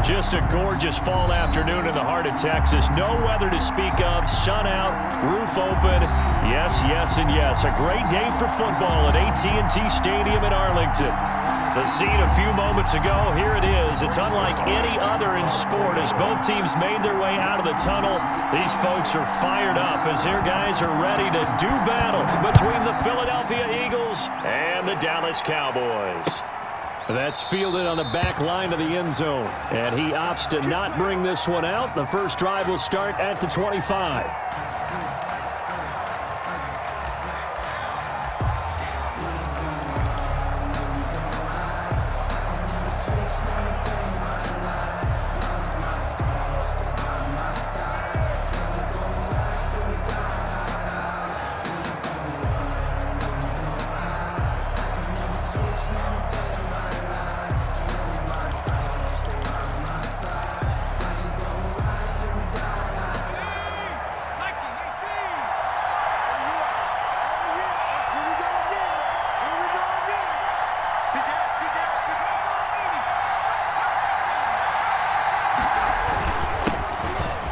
Just a gorgeous fall afternoon in the heart of Texas. No weather to speak of. Sun out, roof open. Yes, yes, and yes. A great day for football at AT&T Stadium in Arlington. The scene a few moments ago, here it is. It's unlike any other in sport as both teams made their way out of the tunnel. These folks are fired up as their guys are ready to do battle between the Philadelphia Eagles and the Dallas Cowboys. That's fielded on the back line of the end zone, and he opts to not bring this one out. The first drive will start at the 25.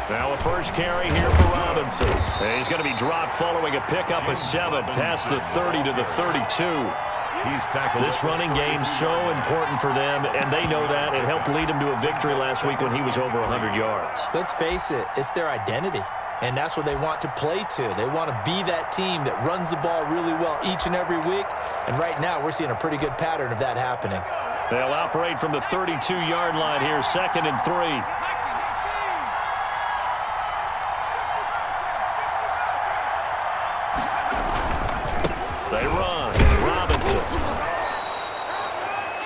Now a first carry here for Robinson. And he's going to be dropped following a pickup of 7 past the 30 to the 32. This running game so important for them, and they know that. It helped lead him to a victory last week when he was over 100 yards. Let's face it, it's their identity, and that's what they want to play to. They want to be that team that runs the ball really well each and every week, and right now we're seeing a pretty good pattern of that happening. They'll operate from the 32-yard line here, 2nd and 3. They run. Robinson.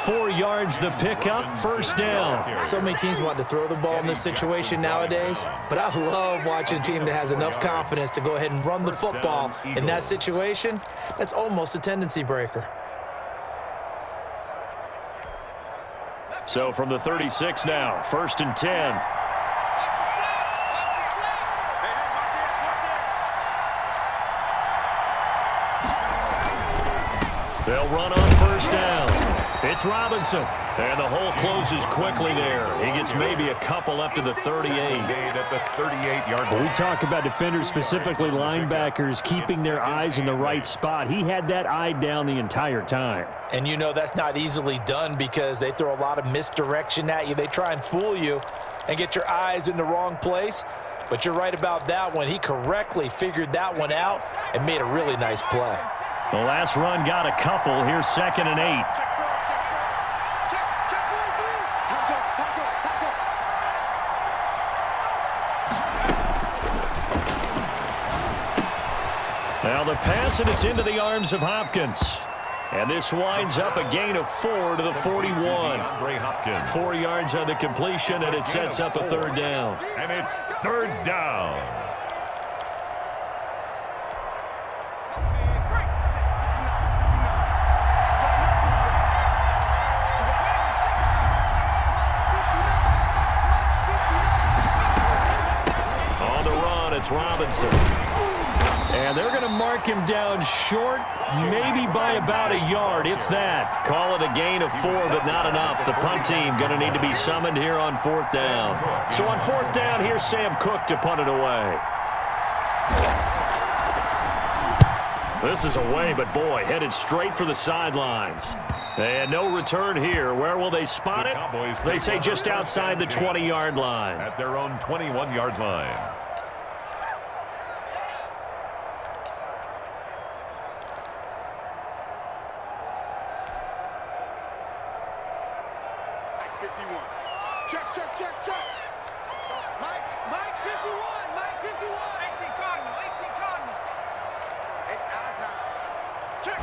4 yards the pickup, first down. So many teams want to throw the ball in this situation nowadays, but I love watching a team that has enough confidence to go ahead and run the football in that situation. That's almost a tendency breaker. So from the 36 now, 1st and 10. They'll run on first down. It's Robinson. And the hole closes quickly there. He gets maybe a couple up to the 38. At the 38-yard line. We talk about defenders, specifically linebackers, keeping their eyes in the right spot. He had that eye down the entire time. And you know that's not easily done because they throw a lot of misdirection at you. They try and fool you and get your eyes in the wrong place. But you're right about that one. He correctly figured that one out and made a really nice play. The last run got a couple. Here's 2nd and 8. Now the pass, and it's into the arms of Hopkins. And this winds up a gain of 4 to the 41. 4 yards on the completion, and it sets up a 3rd down. And it's 3rd down. On the run, it's Robinson. And they're going to mark him down short, maybe by about a yard, if that. Call it a gain of 4, but not enough. The punt team going to need to be summoned here on 4th down. So on 4th down, here's Sam Cook to punt it away. This is away, but boy, headed straight for the sidelines. And no return here. Where will they spot it? They say just outside the 20-yard line. At their own 21-yard line. Check. Mike 51. Mike 51. 18 Cardinal. It's our time. Check.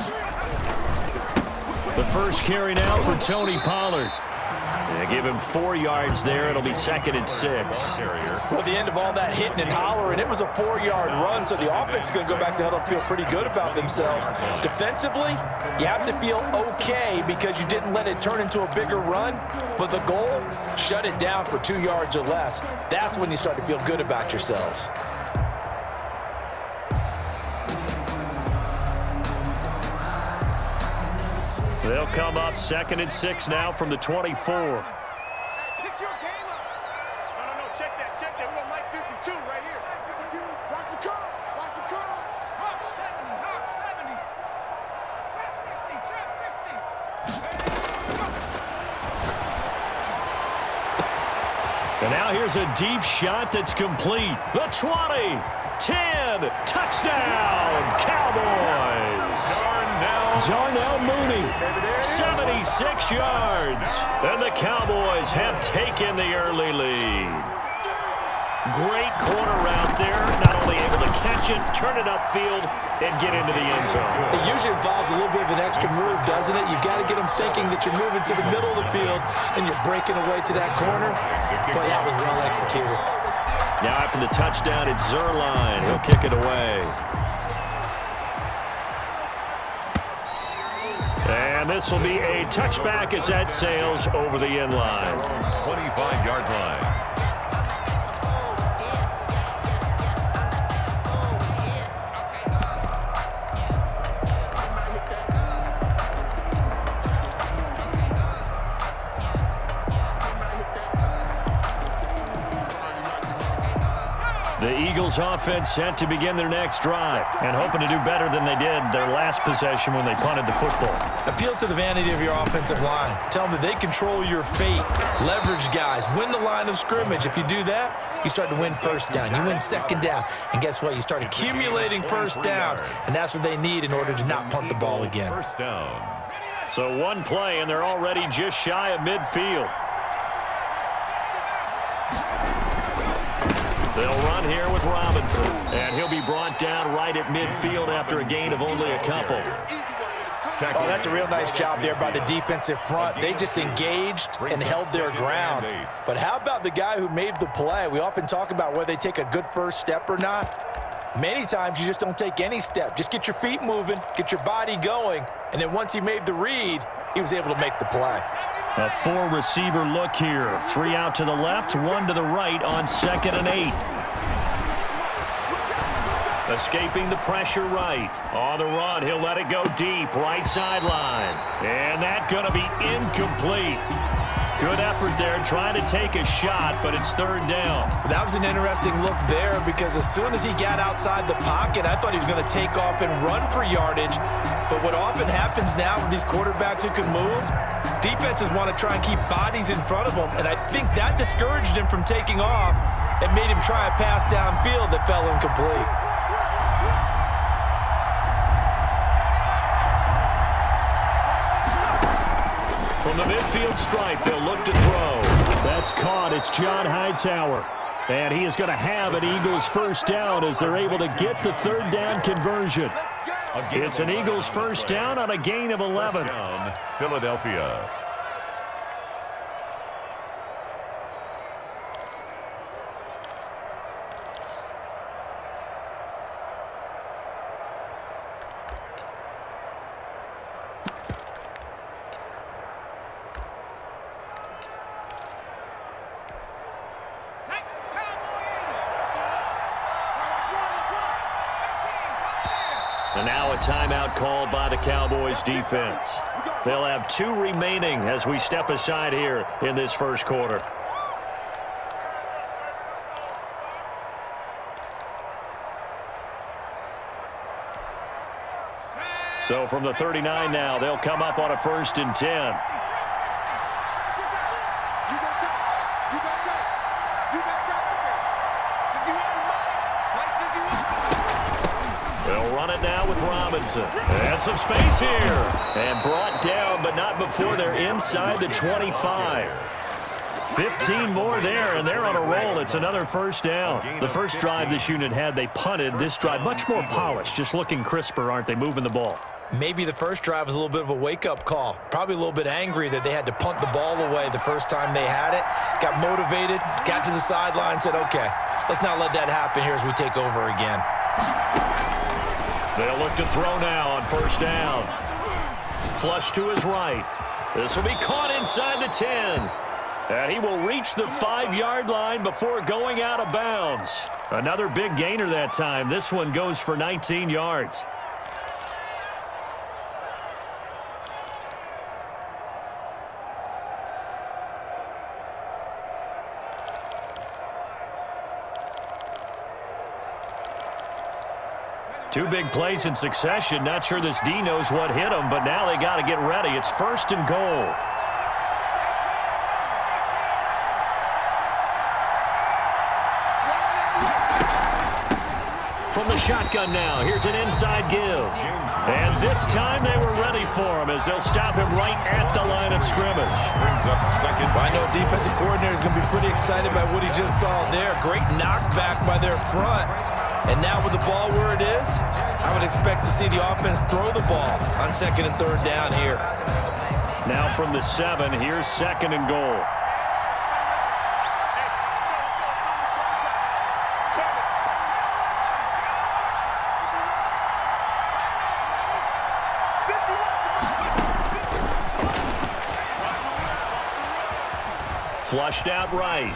The first carry now for Tony Pollard. They give him 4 yards there. It'll be 2nd and 6. Well, at the end of all that hitting and hollering, it was a 4-yard run, so the offense is going to go back to huddle and feel pretty good about themselves. Defensively, you have to feel okay because you didn't let it turn into a bigger run, but the goal, shut it down for 2 yards or less. That's when you start to feel good about yourselves. They'll come up 2nd and 6 now from the 24. Pick your game up. And now here's a deep shot that's complete. The 20, 10, touchdown, Cowboys. Darnell Mooney, 76 yards. And the Cowboys have taken the early lead. Great corner route there. Not only able to catch it, turn it upfield, and get into the end zone. It usually involves a little bit of an extra move, doesn't it? You've got to get them thinking that you're moving to the middle of the field and you're breaking away to that corner. But that was well executed. Now after the touchdown, it's Zerline. He'll kick it away. And this will be a touchback as that sails over the end line. 25-yard line. The Eagles offense set to begin their next drive and hoping to do better than they did their last possession when they punted the football. Appeal to the vanity of your offensive line. Tell them that they control your fate. Leverage guys. Win the line of scrimmage. If you do that, you start to win first down. You win second down. And guess what? You start accumulating first downs. And that's what they need in order to not punt the ball again. First down. So one play, and they're already just shy of midfield. They'll run here with Robinson, and he'll be brought down right at midfield after a gain of only a couple. Oh, that's a real nice job there by the defensive front. They just engaged and held their ground. But how about the guy who made the play? We often talk about whether they take a good first step or not. Many times you just don't take any step. Just get your feet moving, get your body going, and then once he made the read, he was able to make the play. A four-receiver look here. 3 out to the left, 1 to the right on 2nd and 8. Escaping the pressure right. On the run, he'll let it go deep. Right sideline. And that's going to be incomplete. Good effort there trying to take a shot, but it's 3rd down. That was an interesting look there because as soon as he got outside the pocket, I thought he was going to take off and run for yardage. But what often happens now with these quarterbacks who can move, defenses want to try and keep bodies in front of them, and I think that discouraged him from taking off and made him try a pass downfield that fell incomplete. From the midfield stripe, they'll look to throw. That's caught. It's John Hightower. And he is going to have an Eagles first down as they're able to get the 3rd down conversion. It's an Eagles first down on a gain of 11. Down, Philadelphia. And now a timeout called by the Cowboys defense. They'll have 2 remaining as we step aside here in this first quarter. So from the 39 now, they'll come up on a 1st and 10. They'll run it now with Robinson. And some space here. And brought down, but not before they're inside the 25. 15 more there, and they're on a roll. It's another first down. The first drive this unit had, they punted. This drive, much more polished, just looking crisper, aren't they, moving the ball? Maybe the first drive was a little bit of a wake-up call. Probably a little bit angry that they had to punt the ball away the first time they had it. Got motivated, got to the sideline, said, okay, let's not let that happen here as we take over again. They'll look to throw now on first down. Flush to his right. This will be caught inside the 10. And he will reach the 5-yard line before going out of bounds. Another big gainer that time. This one goes for 19 yards. Two big plays in succession. Not sure this D knows what hit him, but now they got to get ready. It's 1st and goal. from the shotgun now. Here's an inside give. And this time they were ready for him as they'll stop him right at the line of scrimmage. Brings up second. I know defensive coordinator is going to be pretty excited by what he just saw there. Great knockback by their front. And now with the ball where it is, I would expect to see the offense throw the ball on second and third down here. Now from the 7, here's second and goal. Flushed out right.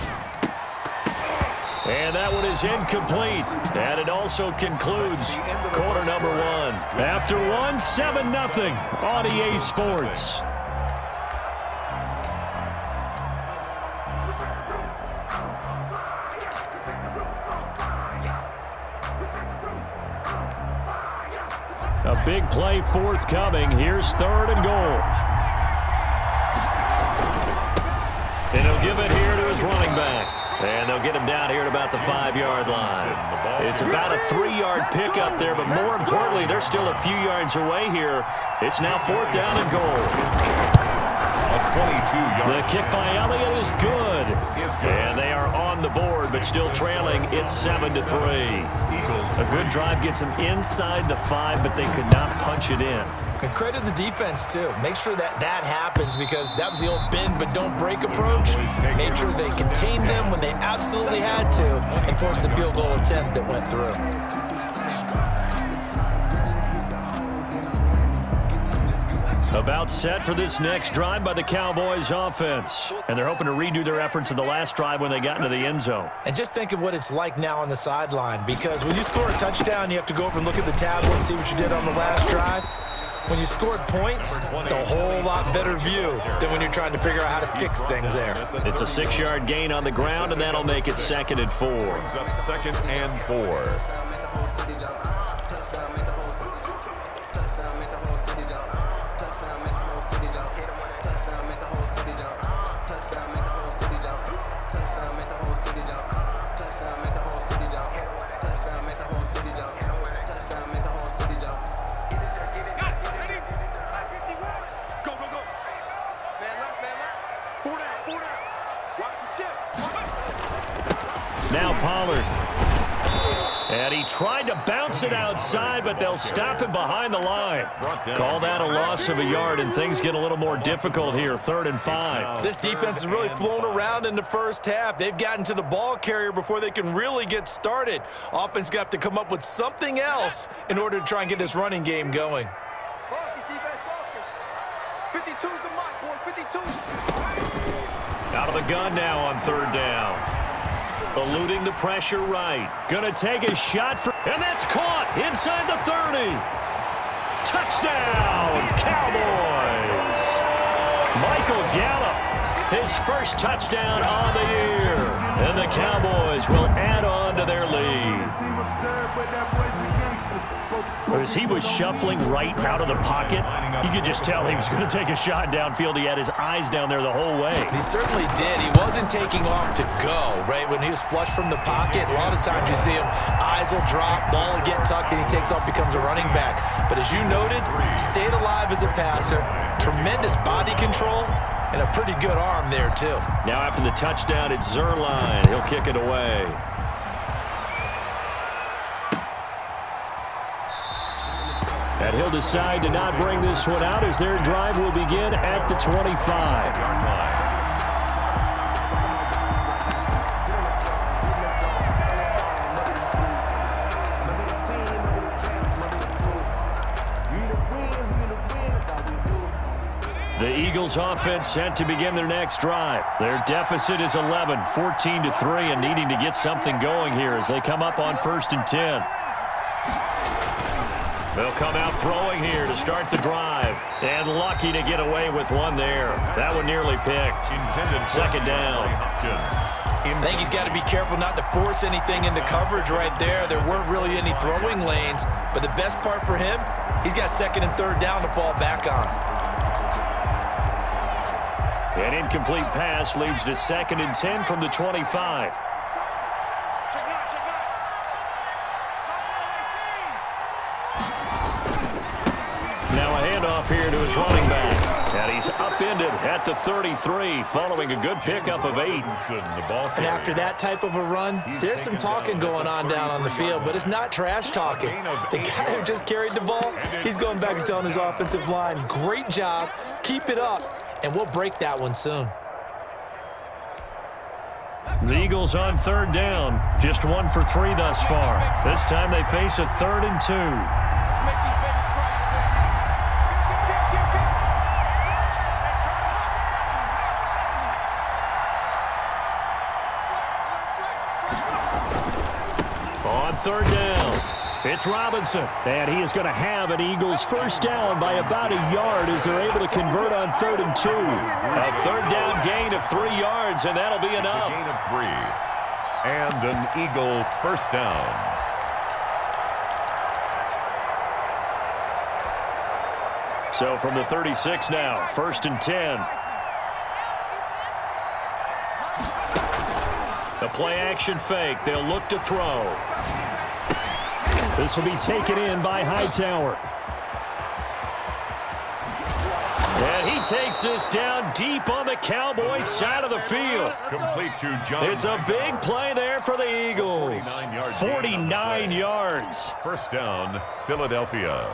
And that one is incomplete. And it also concludes quarter number 1. After one, 7-0 on EA Sports. A big play forthcoming. Here's third and goal. And he'll give it here to his running back. And they'll get him down here at about the 5-yard line. It's about a 3-yard pickup there, but more importantly, they're still a few yards away here. It's now fourth down and goal. A 22-yard. The kick by Elliott is good. And they are on the board, but still trailing. It's 7-3. A good drive gets them inside the 5, but they could not punch it in. And credit the defense, too. Make sure that happens because that was the old bend but don't break approach. Made sure they contained them when they absolutely had to and forced the field goal attempt that went through. About set for this next drive by the Cowboys offense. And they're hoping to redo their efforts in the last drive when they got into the end zone. And just think of what it's like now on the sideline because when you score a touchdown, you have to go over and look at the tablet and see what you did on the last drive. When you scored points, it's a whole lot better view than when you're trying to figure out how to fix things there. It's a 6-yard gain on the ground, and that'll make it 2nd and 4. Brings up 2nd and 4. Now Pollard. And he tried to bounce it outside, but they'll stop him behind the line. Call that a loss of a yard, and things get a little more difficult here, 3rd and 5. This defense has really flown around in the first half. They've gotten to the ball carrier before they can really get started. Offense going to have to come up with something else in order to try and get this running game going. Focus, defense, focus. 52's the mark, boys, 52. Out of the gun now on 3rd down. Eluding the pressure right. Gonna take a shot for, and that's caught inside the 30. Touchdown, Cowboys. Michael Gallup, his first touchdown on the year. And the Cowboys will add on to their lead. As he was shuffling right out of the pocket, you could just tell he was going to take a shot downfield. He had his eyes down there the whole way. He certainly did. He wasn't taking off to go, right? When he was flush from the pocket, a lot of times you see him, eyes will drop, ball will get tucked, and he takes off, becomes a running back. But as you noted, stayed alive as a passer, tremendous body control, and a pretty good arm there, too. Now after the touchdown, it's Zerline. He'll kick it away. And he'll decide to not bring this one out as their drive will begin at the 25. The Eagles offense set to begin their next drive. Their deficit is 11, 14-3, and needing to get something going here as they come up on 1st and 10. They'll come out throwing here to start the drive. And lucky to get away with one there. That one nearly picked. 2nd down. I think he's got to be careful not to force anything into coverage right there. There weren't really any throwing lanes. But the best part for him, he's got 2nd and 3rd down to fall back on. An incomplete pass leads to 2nd and 10 from the 25. he's upended at the 33 following a good pickup of 8. And after that type of a run, there's some talking going on down on the field, but it's not trash talking. The guy who just carried the ball, he's going back and telling his offensive line, great job, keep it up, and we'll break that one soon. The Eagles on 3rd down, just 1 for 3 thus far. This time they face a 3rd and 2. On 3rd down, it's Robinson, and he is going to have an Eagles first down by about a yard as they're able to convert on 3rd and 2. A 3rd down gain of 3 yards, and that'll be enough. It's a gain of 3, and an Eagle first down. So from the 36 now, 1st and 10. The play-action fake. They'll look to throw. This will be taken in by Hightower. And he takes this down deep on the Cowboys side of the field. Complete to John. It's a big play there for the Eagles. 49 yards. First down, Philadelphia.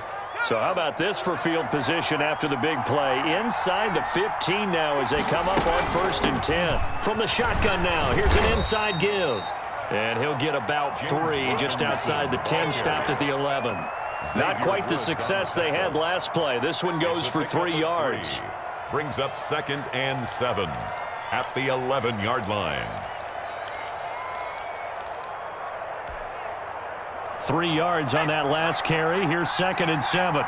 So how about this for field position after the big play? Inside the 15 now as they come up on 1st and 10. From the shotgun now, here's an inside give. And he'll get about 3 just outside the 10, stopped at the 11. Not quite the success they had last play. This one goes for 3 yards. Brings up 2nd and 7 at the 11-yard line. 3 yards on that last carry. Here's 2nd and 7.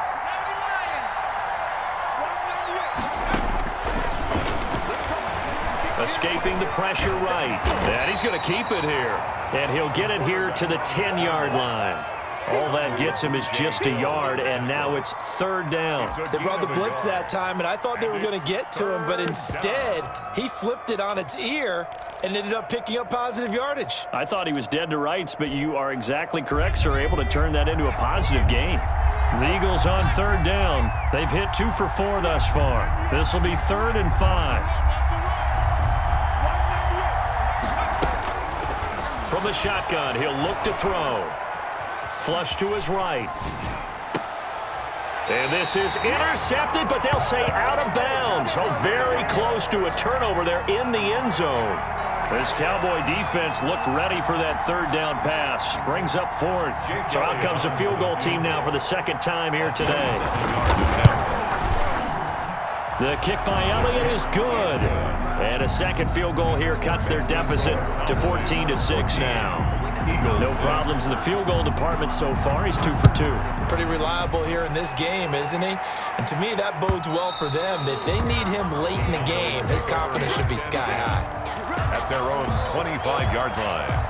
Escaping the pressure right. And he's going to keep it here. And he'll get it here to the 10-yard line. All that gets him is just a yard, and now it's 3rd down. They brought the blitz that time, and I thought they were going to get to him, but instead, he flipped it on its ear and ended up picking up positive yardage. I thought he was dead to rights, but you are exactly correct, sir, able to turn that into a positive gain. The Eagles on 3rd down. They've hit 2 for 4 thus far. This will be 3rd and 5. From the shotgun, he'll look to throw. Flush to his right. And this is intercepted, but they'll say out of bounds. Oh, very close to a turnover there in the end zone. This Cowboy defense looked ready for that 3rd down pass. Brings up 4th. So out comes a field goal team now for the 2nd time here today. The kick by Elliott is good. And a 2nd field goal here cuts their deficit to 14-6 now. No problems in the field goal department so far. He's 2 for 2. Pretty reliable here in this game, isn't he? And to me, that bodes well for them. If they need him late in the game, his confidence should be sky high. At their own 25-yard line.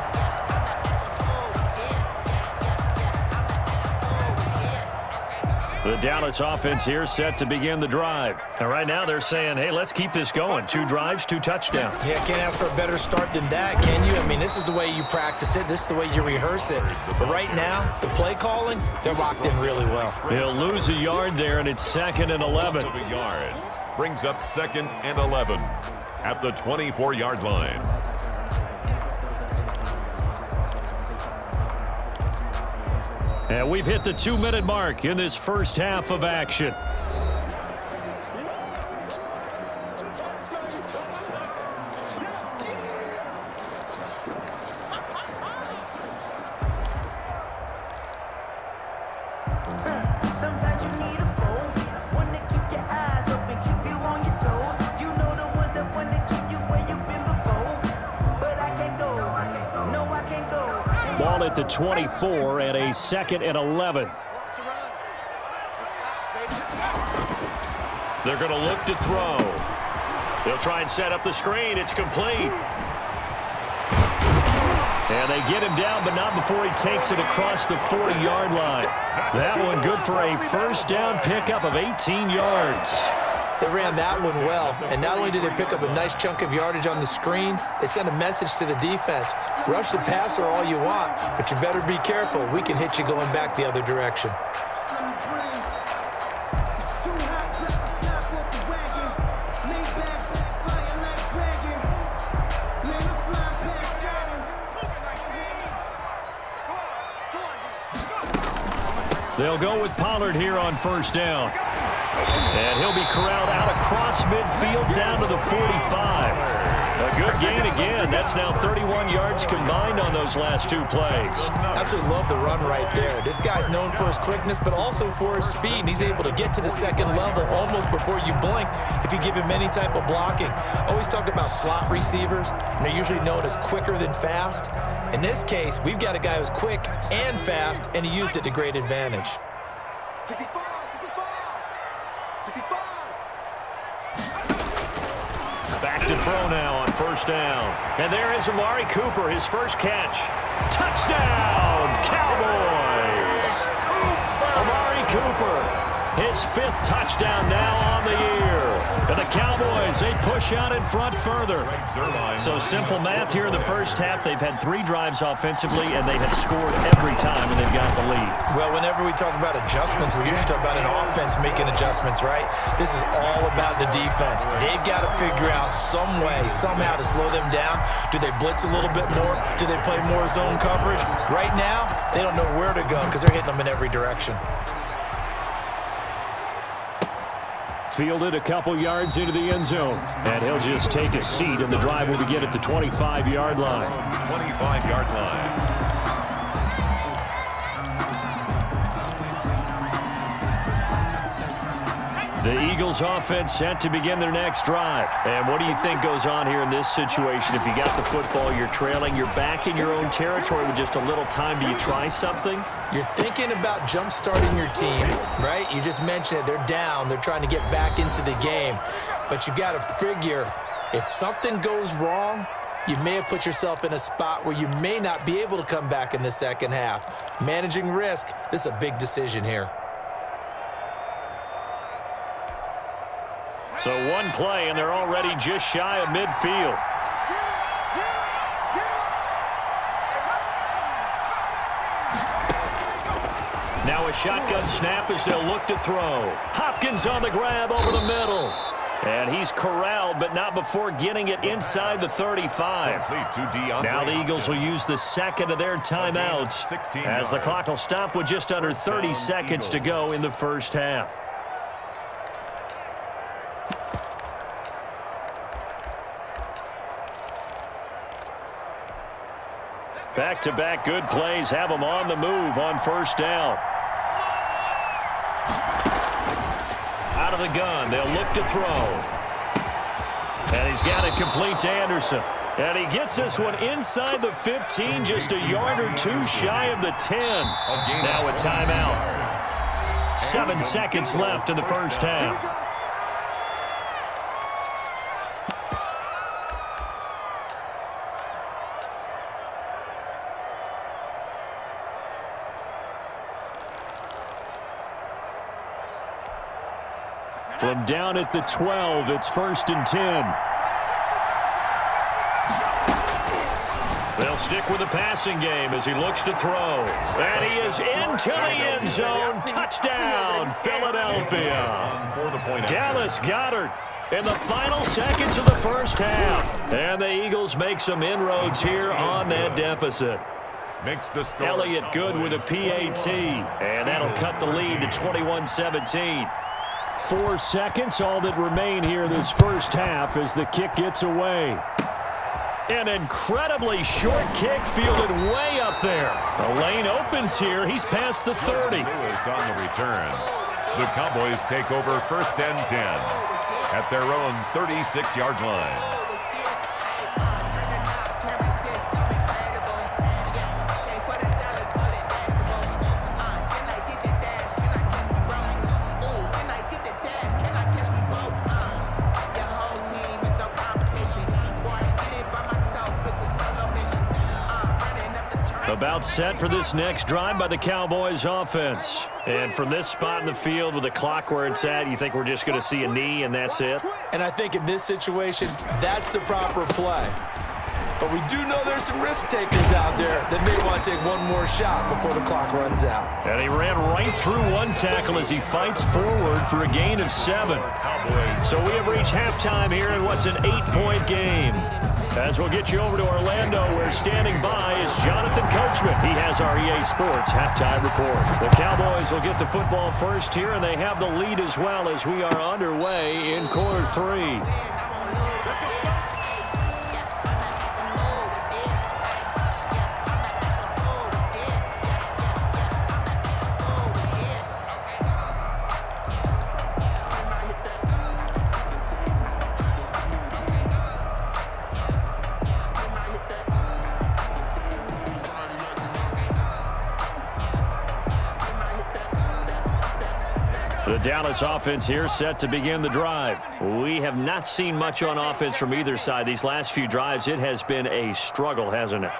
The Dallas offense here set to begin the drive. And right now they're saying, hey, let's keep this going. 2 drives, 2 touchdowns. Yeah, can't ask for a better start than that, can you? I mean, this is the way you practice it. This is the way you rehearse it. But right now, the play calling, they're locked in really well. He'll lose a yard there, and it's 2nd and 11. Of a yard. Brings up 2nd and 11 at the 24-yard line. And we've hit the 2-minute mark in this first half of action. Sometimes you need a phone, one to keep your eyes open, keep you on your toes. You know the ones that want to keep you where you've been before. But I can't go, no I can't go. Ball at the 24 and a 2nd and 11. They're going to look to throw. They'll try and set up the screen. It's complete. And they get him down, but not before he takes it across the 40-yard line. That one good for a first down pickup of 18 yards. They ran that one well, and not only did they pick up a nice chunk of yardage on the screen, they sent a message to the defense. Rush the passer all you want, but you better be careful. We can hit you going back the other direction. They'll go with Pollard here on first down. And he'll be corralled out across midfield down to the 45. A good gain again. That's now 31 yards combined on those last two plays. Absolutely love the run right there. This guy's known for his quickness, but also for his speed. And he's able to get to the second level almost before you blink if you give him any type of blocking. Always talk about slot receivers, and they're usually known as quicker than fast. In this case, we've got a guy who's quick and fast, and he used it to great advantage. 65, 65. Back to throw now on first down. And there is Amari Cooper, his first catch. Touchdown, Cowboys! Amari Cooper, his 5th touchdown now on the year. And the Cowboys, they push out in front further. So simple math here in the first half. They've had 3 drives offensively, and they had scored every time, and they've got the lead. Well, whenever we talk about adjustments, we usually talk about an offense making adjustments, right? This is all about the defense. They've got to figure out some way, somehow to slow them down. Do they blitz a little bit more? Do they play more zone coverage? Right now, they don't know where to go because they're hitting them in every direction. Fielded a couple yards into the end zone. And he'll just take a seat, and the drive will begin at the 25-yard line. 25-yard line. The Eagles offense set to begin their next drive. And what do you think goes on here in this situation? If you got the football, you're trailing, you're back in your own territory with just a little time. Do you try something? You're thinking about jump-starting your team, right? You just mentioned it. They're down. They're trying to get back into the game. But you got to figure, if something goes wrong, you may have put yourself in a spot where you may not be able to come back in the second half. Managing risk, this is a big decision here. So one play, and they're already just shy of midfield. Now a shotgun snap as they'll look to throw. Hopkins on the grab over the middle. And he's corralled, but not before getting it inside the 35. Now the Eagles will use the second of their timeouts as the clock will stop with just under 30 seconds to go in the first half. Back-to-back good plays have them on the move on first down. Out of the gun, they'll look to throw. And he's got it complete to Anderson. And he gets this one inside the 15, just a yard or two shy of the 10. Now a timeout. 7 seconds left in the first half. From down at the 12, it's 1st and 10. They'll stick with the passing game as he looks to throw. And he is into the end zone. Touchdown, Philadelphia. Dallas Goedert in the final seconds of the first half. And the Eagles make some inroads here on that deficit. Makes the score. Elliott Good with a PAT. And that'll cut the lead to 21-17. 4 seconds, all that remain here this first half as the kick gets away. An incredibly short kick fielded way up there. The lane opens here. He's past the 30. Lewis on the return. The Cowboys take over 1st and 10 at their own 36-yard line. About set for this next drive by the Cowboys offense. And from this spot in the field with the clock where it's at, you think we're just going to see a knee and that's it? And I think in this situation, that's the proper play. But we do know there's some risk takers out there that may want to take one more shot before the clock runs out. And he ran right through one tackle as he fights forward for a gain of 7. So we have reached halftime here in what's an 8-point game. As we'll get you over to Orlando, where standing by is Jonathan Coachman. He has our EA Sports halftime report. The Cowboys will get the football first here, and they have the lead as well as we are underway in quarter 3. The Dallas offense here set to begin the drive. We have not seen much on offense from either side. These last few drives, it has been a struggle, hasn't it?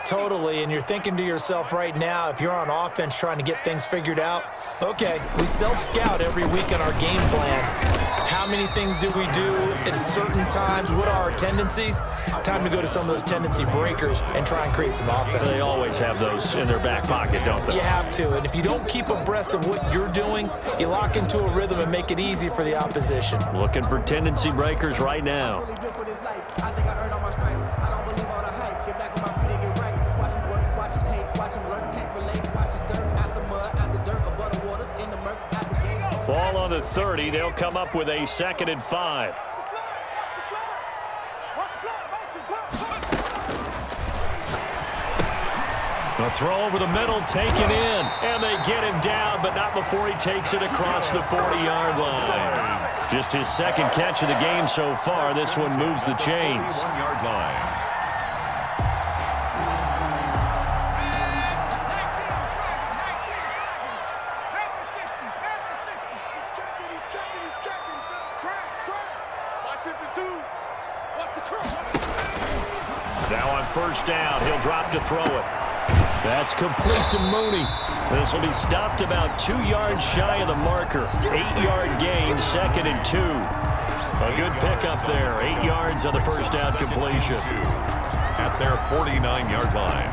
Totally, and you're thinking to yourself right now, if you're on offense trying to get things figured out, okay, we self-scout every week in our game plan. How many things do we do at certain times? What are our tendencies? Time to go to some of those tendency breakers and try and create some offense. They always have those in their back pocket, don't they? You have to, and if you don't keep abreast of what you're doing, you lock into a rhythm and make it easy for the opposition. Looking for tendency breakers right now. Ball on the 30. They'll come up with a 2nd and 5. A throw over the middle, taken in, and they get him down, but not before he takes it across the 40-yard line. Just his 2nd catch of the game so far. This one moves the chains. 1-yard line. Now on 1st down, he'll drop to throw it. That's complete to Mooney. This will be stopped about 2 yards shy of the marker. 8-yard gain, 2nd and 2. A good pickup there. 8 yards on the 1st down completion. At their 49-yard line.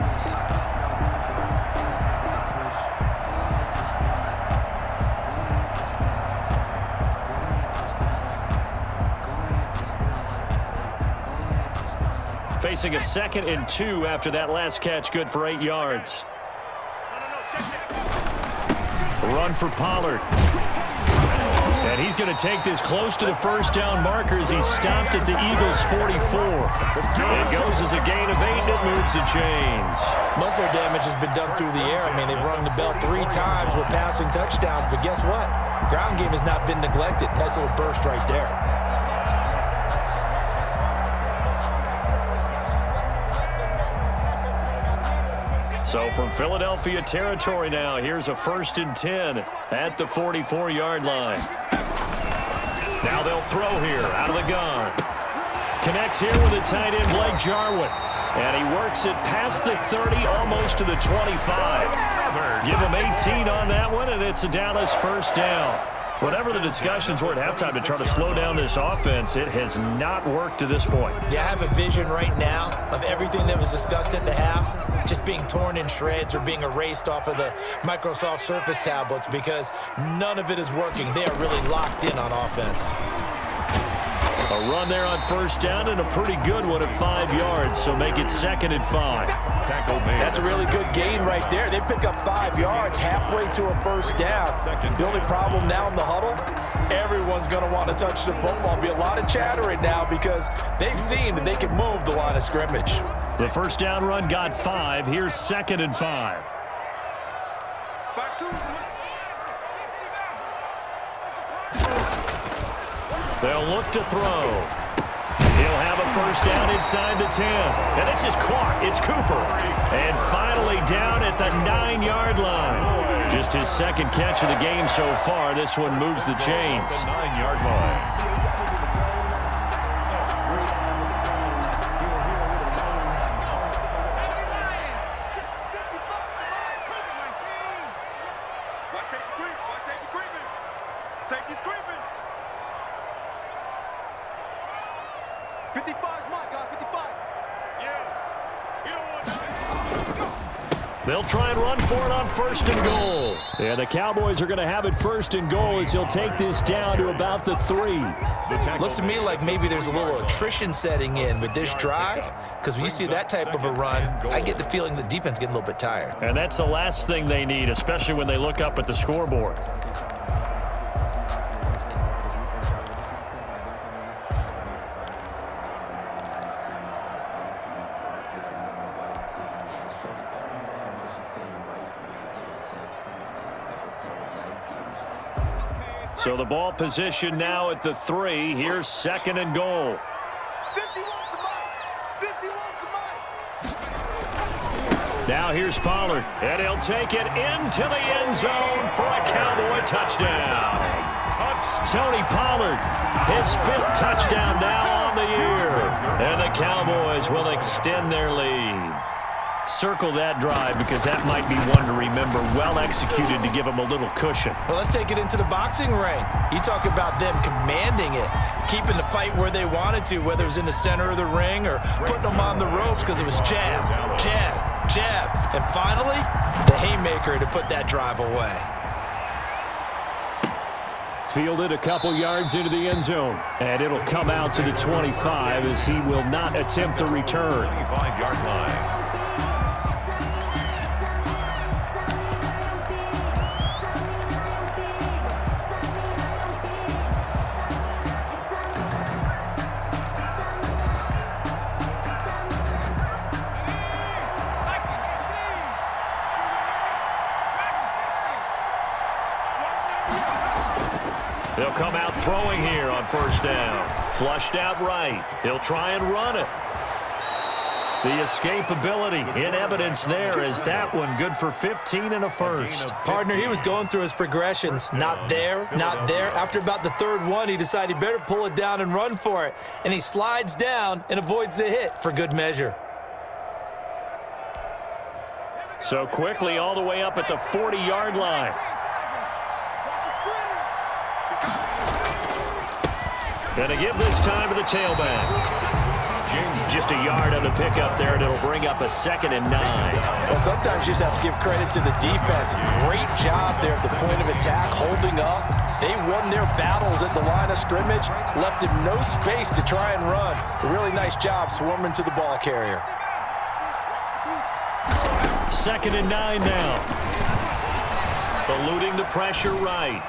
Facing a 2nd and 2 after that last catch, good for 8 yards. Run for Pollard. And he's going to take this close to the 1st down marker as he's stopped at the Eagles' 44. It goes as a gain of 8, and it moves the chains. Muscle damage has been done through the air. I mean, they've rung the bell 3 times with passing touchdowns, but guess what? Ground game has not been neglected. Nice little burst right there. So from Philadelphia territory now, here's a 1st and 10 at the 44-yard line. Now they'll throw here out of the gun. Connects here with the tight end Blake Jarwin. And he works it past the 30, almost to the 25. Give him 18 on that one, and it's a Dallas 1st down. Whatever the discussions were at halftime to try to slow down this offense, it has not worked to this point. Yeah, I have a vision right now of everything that was discussed at the half just being torn in shreds or being erased off of the Microsoft Surface tablets because none of it is working. They are really locked in on offense. A run there on 1st down and a pretty good one at 5 yards, so make it 2nd and 5. Tackle made. That's a really good gain right there. They pick up 5 yards halfway to a 1st down. The only problem now in the huddle, everyone's going to want to touch the football. Be a lot of chattering now because they've seen that they can move the line of scrimmage. The 1st down run got 5. Here's 2nd and 5. They'll look to throw. He'll have a 1st down inside the 10. And this is caught. It's Cooper. And finally down at the 9-yard line. Just his 2nd catch of the game so far. This one moves the chains. The 9-yard line. Safety's creeping. 55's mine, guys. 55. They'll try and run for it on 1st and goal. And the Cowboys are going to have it 1st and goal as he'll take this down to about the 3. Looks to me like maybe there's a little attrition setting in with this drive, because when you see that type of a run, I get the feeling the defense getting a little bit tired. And that's the last thing they need, especially when they look up at the scoreboard. So the ball position now at the 3. Here's 2nd and goal. 51 to Mike. 51 to Mike. Now here's Pollard, and he'll take it into the end zone for a Cowboy touchdown. Tony Pollard, his 5th touchdown now on the year. And the Cowboys will extend their lead. Circle that drive because that might be one to remember. Well executed to give them a little cushion. Well, let's take it into the boxing ring. You talk about them commanding it, keeping the fight where they wanted to, whether it was in the center of the ring or putting them on the ropes, because it was jab, jab, jab. And finally, the haymaker to put that drive away. Fielded a couple yards into the end zone. And it'll come out to the 25 as he will not attempt to return. 25-yard line. They'll come out throwing here on 1st down. Flushed out right. He'll try and run it. The escapability in evidence there is that one good for 15 and a 1st. Partner, he was going through his progressions. Not there, not there. After about the 3rd one, he decided he better pull it down and run for it. And he slides down and avoids the hit for good measure. So quickly all the way up at the 40-yard line. Going to give this time to the tailback. Just a yard on the pickup there, and it'll bring up a 2nd and 9. Well, sometimes you just have to give credit to the defense. Great job there at the point of attack, holding up. They won their battles at the line of scrimmage, left him no space to try and run. A really nice job swarming to the ball carrier. 2nd and 9 now. Eluding the pressure right.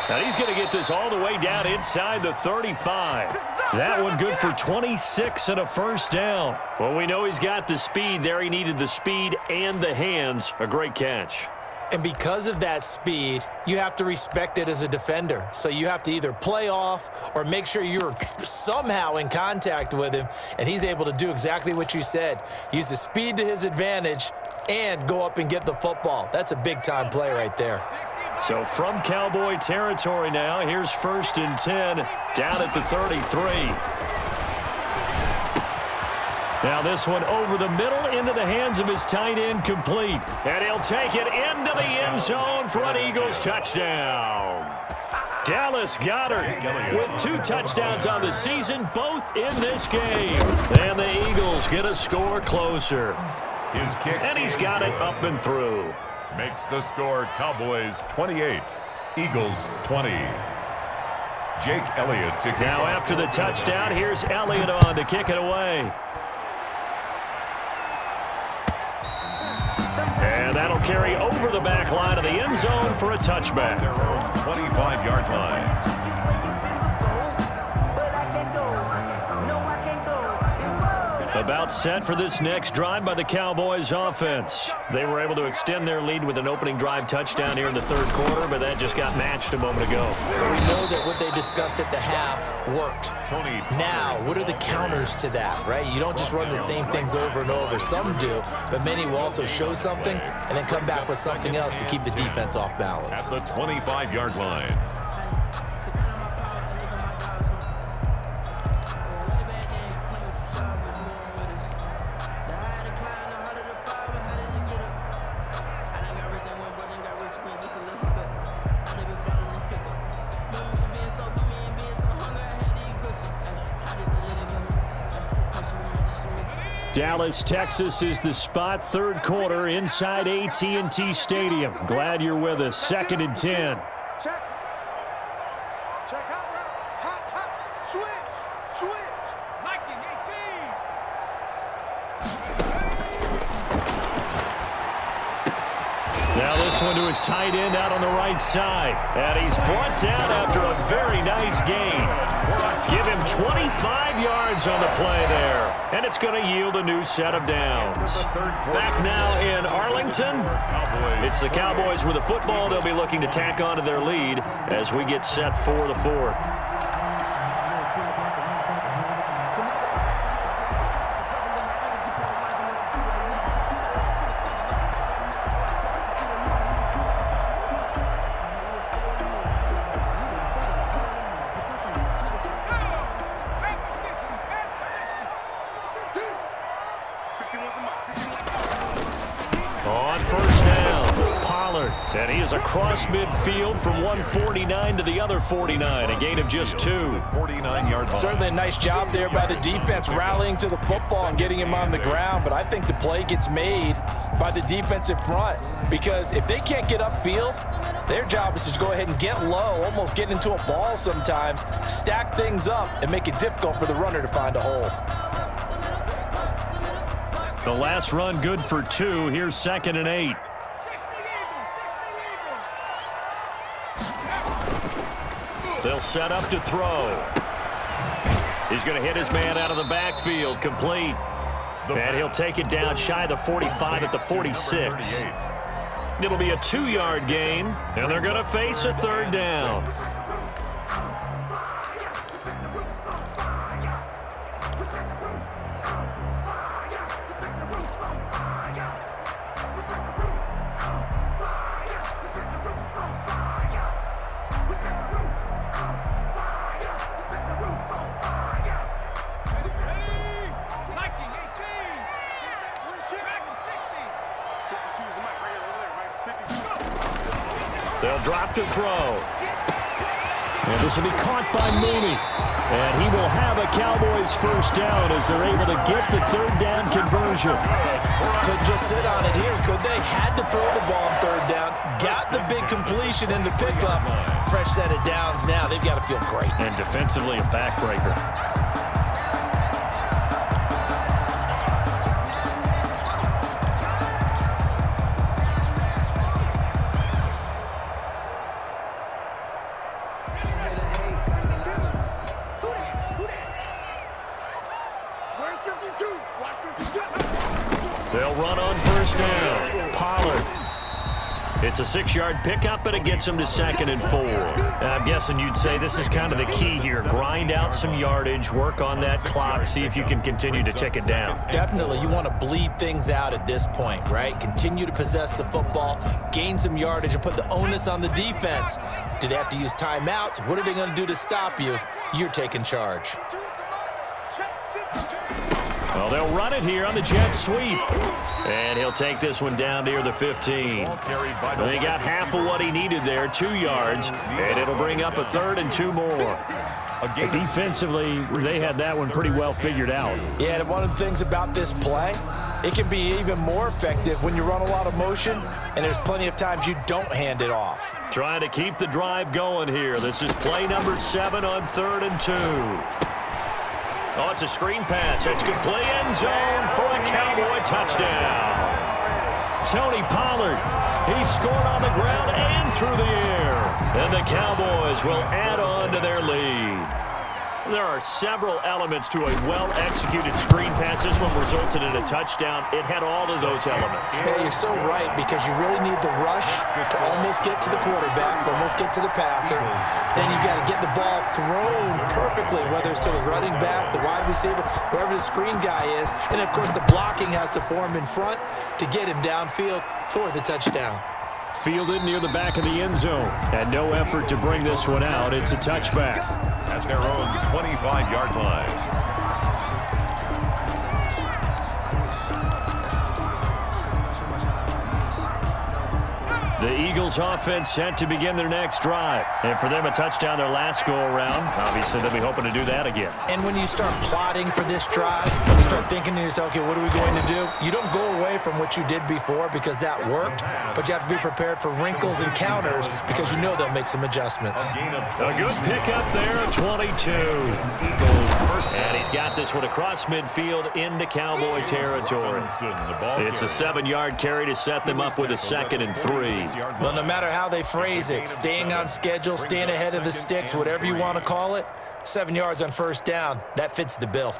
Now he's going to get this all the way down inside the 35. That one good for 26 and a 1st down. Well, we know he's got the speed there. He needed the speed and the hands. A great catch. And because of that speed, you have to respect it as a defender. So you have to either play off or make sure you're somehow in contact with him, and he's able to do exactly what you said. Use the speed to his advantage and go up and get the football. That's a big-time play right there. So from Cowboy territory now, here's 1st and 10 down at the 33. Now this one over the middle into the hands of his tight end, complete. And he'll take it into the end zone for an Eagles touchdown. Dallas Goedert with 2 touchdowns on the season, both in this game. And the Eagles get a score closer. His kick. And he's got it up and through. Makes the score Cowboys 28, Eagles 20. Jake Elliott to kick Now off. after the touchdown, here's Elliott on to kick it away. And that'll carry over the back line of the end zone for a touchback. Their own 25-yard line. About set for this next drive by the Cowboys offense. They were able to extend their lead with an opening drive touchdown here in the 3rd quarter, but that just got matched a moment ago. So we know that what they discussed at the half worked. Tony. Now, what are the counters to that, right? You don't just run the same things over and over. Some do, but many will also show something and then come back with something else to keep the defense off balance. At the 25-yard line. Dallas, Texas is the spot. Third quarter inside AT&T Stadium. Glad you're with us. 2nd and 10. Check. Check hot route. Hot. Switch. Liking 18. Now this one to his tight end out on the right side. And he's brought down after a very nice gain. Give him 25 yards on the play there. And it's going to yield a new set of downs. Back now in Arlington. It's the Cowboys with the football. They'll be looking to tack on to their lead as we get set for the 4th. On first down, Pollard. And he is across midfield from 149 to the other 49. A gain of just 2. 49-yard line. Certainly a nice job there by the defense rallying to the football and getting him on the ground. But I think the play gets made by the defensive front. Because if they can't get upfield, their job is to go ahead and get low, almost get into a ball sometimes, stack things up, and make it difficult for the runner to find a hole. The last run good for 2. Here's 2nd and 8. They'll set up to throw. He's going to hit his man out of the backfield. Complete. And he'll take it down shy of the 45 at the 46. It'll be a 2-yard gain, and they're going to face a 3rd down. They'll drop to throw. And this will be caught by Mooney. And he will have a Cowboys first down as they're able to get the 3rd down conversion. Could just sit on it here. Could they? Had to throw the ball on 3rd down. Got the big completion in the pickup. Fresh set of downs now. They've got to feel great. And defensively, a backbreaker. They'll run on first down. Pollard. It's a 6-yard pickup, but it gets them to 2nd and 4. I'm guessing you'd say this is kind of the key here. Grind out some yardage, work on that clock, see if you can continue to tick it down. Definitely, you want to bleed things out at this point, right? Continue to possess the football, gain some yardage, and put the onus on the defense. Do they have to use timeouts? What are they going to do to stop you? You're taking charge. Well, they'll run it here on the jet sweep. And he'll take this one down near the 15. They got half of what he needed there, 2 yards, and it'll bring up a 3rd and 2 more. Defensively, they had that one pretty well figured out. Yeah, and one of the things about this play, it can be even more effective when you run a lot of motion, and there's plenty of times you don't hand it off. Trying to keep the drive going here. This is play number 7 on 3rd and 2. Oh, it's a screen pass. It's complete, end zone for a Cowboy touchdown. Tony Pollard, he scored on the ground and through the air. And the Cowboys will add on to their lead. There are several elements to a well-executed screen pass. This one resulted in a touchdown. It had all of those elements. Yeah, you're so right, because you really need the rush to almost get to the quarterback, almost get to the passer. Then you got to get the ball thrown perfectly, whether it's to the running back, the wide receiver, whoever the screen guy is. And, of course, the blocking has to form in front to get him downfield for the touchdown. Fielded near the back of the end zone. And no effort to bring this one out. It's a touchback. At their own 25-yard line. The Eagles offense set to begin their next drive. And for them, a touchdown their last go-around. Obviously, they'll be hoping to do that again. And when you start plotting for this drive, when you start thinking to yourself, okay, what are we going to do? You don't go away from what you did before because that worked, but you have to be prepared for wrinkles and counters because you know they'll make some adjustments. A good pickup there at 22. And he's got this one across midfield into Cowboy territory. It's a 7-yard carry to set them up with a 2nd and 3. Well, no matter how they phrase it, staying on schedule, staying ahead of the sticks, whatever you want to call it, 7 yards on first down, that fits the bill.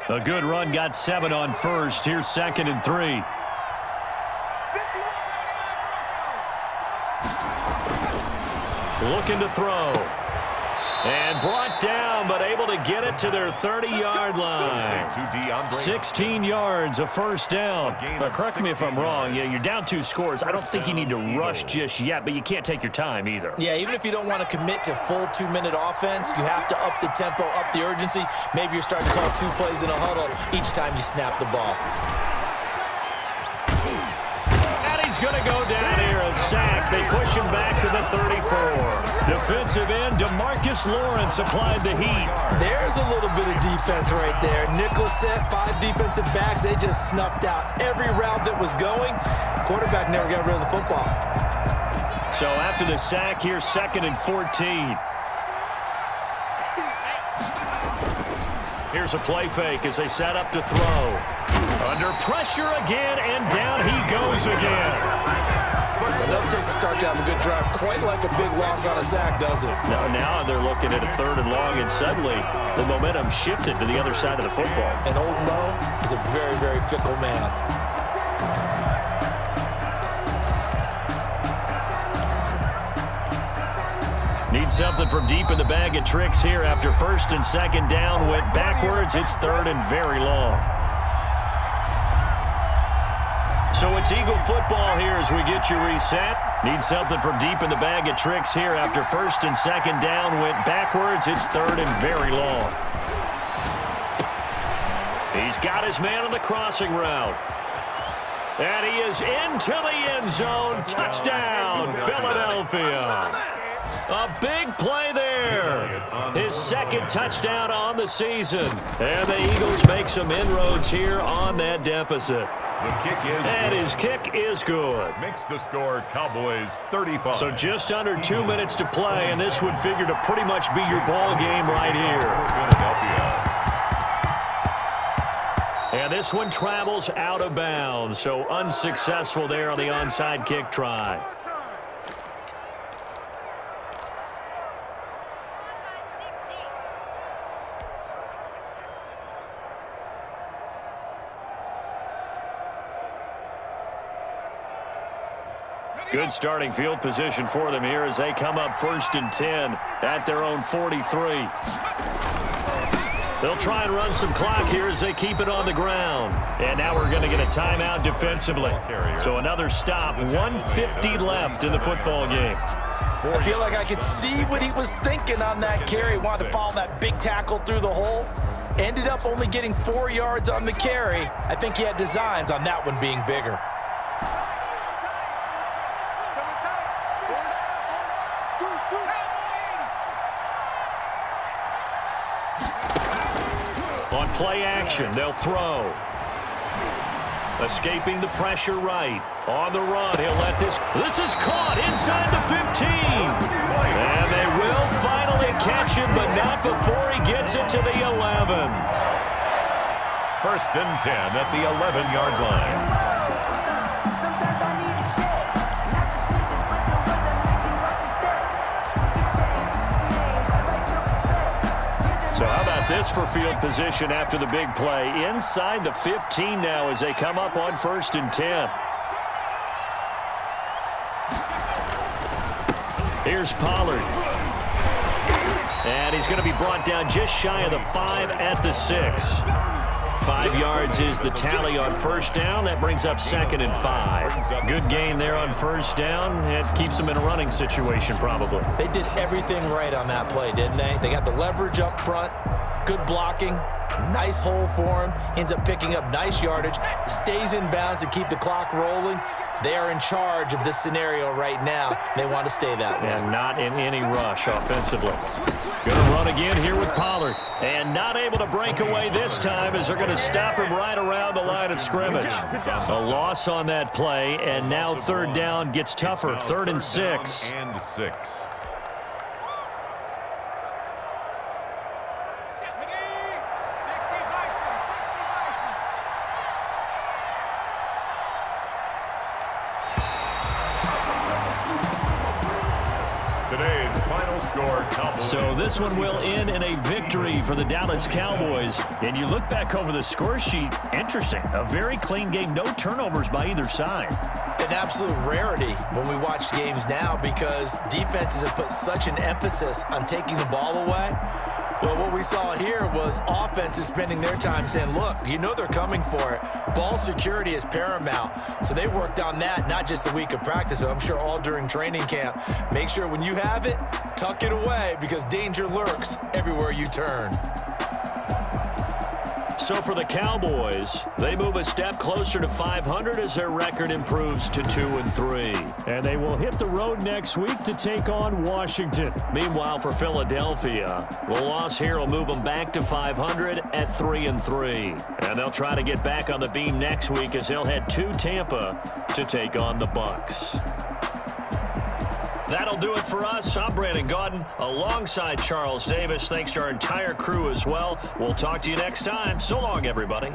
A good run, got 7 on first. Here's 2nd and 3. Looking to throw. And brought down, but able to get it to their 30-yard line. 16 yards, a first down. Correct me if I'm wrong. Yeah, you're down 2 scores. I don't think you need to rush just yet, but you can't take your time either. Yeah, even if you don't want to commit to full 2-minute offense, you have to up the tempo, up the urgency. Maybe you're starting to call 2 plays in a huddle each time you snap the ball. He's going to go down here, a sack. They push him back to the 34. Defensive end DeMarcus Lawrence applied the heat. There's a little bit of defense right there. Nickel set, 5 defensive backs. They just snuffed out every route that was going. Quarterback never got rid of the football. So after the sack, here's 2nd and 14. Here's a play fake as they set up to throw. Under pressure again, and down he goes again. It doesn't take a start to have a good drive. Quite like a big loss on a sack, does it? No, now they're looking at a 3rd and long, and suddenly the momentum shifted to the other side of the football. And old Mo is a very, very fickle man. Need something from deep in the bag of tricks here after 1st and 2nd down. Went backwards. It's 3rd and very long. So it's Eagle football here as we get you reset. Need something from deep in the bag of tricks here after 1st and 2nd down. Went backwards. It's 3rd and very long. He's got his man on the crossing route. And he is into the end zone. Touchdown, Philadelphia. A big play there. His 2nd touchdown on the season. And the Eagles make some inroads here on that deficit. And his kick is good. Makes the score Cowboys 35. So just under 2 minutes to play, and this would figure to pretty much be your ball game right here. And this one travels out of bounds, so unsuccessful there on the onside kick try. Good starting field position for them here as they come up 1st and 10 at their own 43. They'll try and run some clock here as they keep it on the ground. And now we're going to get a timeout defensively. So another stop, 1:50 left in the football game. I feel like I could see what he was thinking on that carry. Wanted to follow that big tackle through the hole. Ended up only getting 4 yards on the carry. I think he had designs on that one being bigger. On play action, they'll throw. Escaping the pressure right. On the run, he'll let this. This is caught inside the 15. And they will finally catch him, but not before he gets it to the 11. 1st and 10 at the 11-yard line. So how about this for field position after the big play? Inside the 15 now as they come up on 1st and 10. Here's Pollard. And he's going to be brought down just shy of the 5 at the 6. 5 yards is the tally on 1st down. That brings up 2nd and 5. Good gain there on 1st down. It keeps them in a running situation probably. They did everything right on that play, didn't they? They got the leverage up front. Good blocking. Nice hole for him. Ends up picking up nice yardage. Stays in bounds to keep the clock rolling. They are in charge of this scenario right now. They want to stay that way. And not in any rush offensively. Going to run again here with Pollard. And not able to break away this time as they're going to stop him right around the line of scrimmage. A loss on that play, and now third down gets tougher. 3rd and 6. And 6. Today's final score, Cowboys. So this one will end in a victory for the Dallas Cowboys. And you look back over the score sheet, interesting. A very clean game, no turnovers by either side. An absolute rarity when we watch games now because defenses have put such an emphasis on taking the ball away. Well, what we saw here was offenses spending their time saying, look, you know they're coming for it. Ball security is paramount. So they worked on that, not just a week of practice, but I'm sure all during training camp. Make sure when you have it, tuck it away because danger lurks everywhere you turn. So for the Cowboys, they move a step closer to 500 as their record improves to 2-3. And they will hit the road next week to take on Washington. Meanwhile, for Philadelphia, the loss here will move them back to 500 at 3-3. And they'll try to get back on the beam next week as they'll head to Tampa to take on the Bucs. That'll do it for us. I'm Brandon Gaudin alongside Charles Davis. Thanks to our entire crew as well. We'll talk to you next time. So long, everybody.